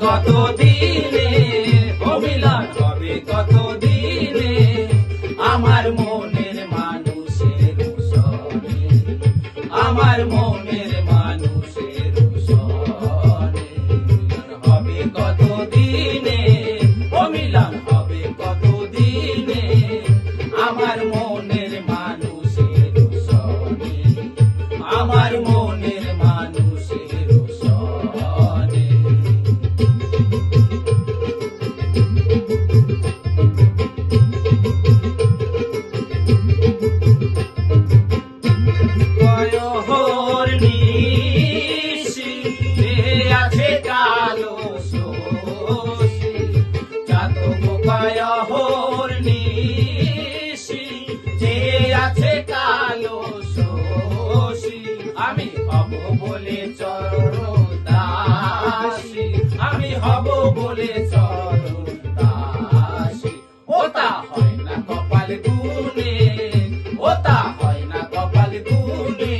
কত দিনে, ও মিলন হবে কত দিনে, আমার মনের মানুষের সনে, আমার মনের মানুষের সনে। হবে কত দিনে, ও মিলন হবে কত দিনে, আমার মনের মানুষের সনে, আমার মনের মানুষের সনে। কয়হর নিশি আছে কালো শশী, চাতক কয়হর নিশি আছে কালো শশী, আমি হব বলে চরণ দাসী, আমি হব বলে চরণ দাসী। ওটা হয় না কপাল গুনে, ওটা হয় না কপাল গুনে,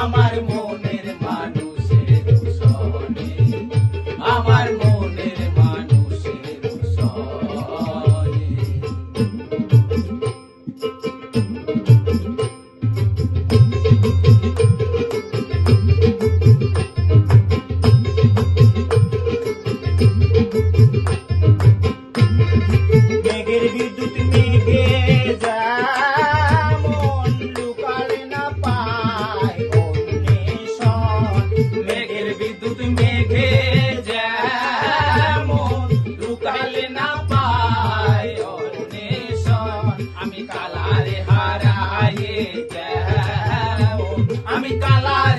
আমার মনের মানুষের সনে, আমার মনের মানুষের সনে। মেঘের বিদ্যুৎ মেঘে যেমন লুকালে না পায় অন্বেষণ, মেঘের বিদ্যুৎ মেঘে যেমন লুকালে না পায় অন্বেষণ, আমি কালারে হারায়ে যেমন, আমি কালারে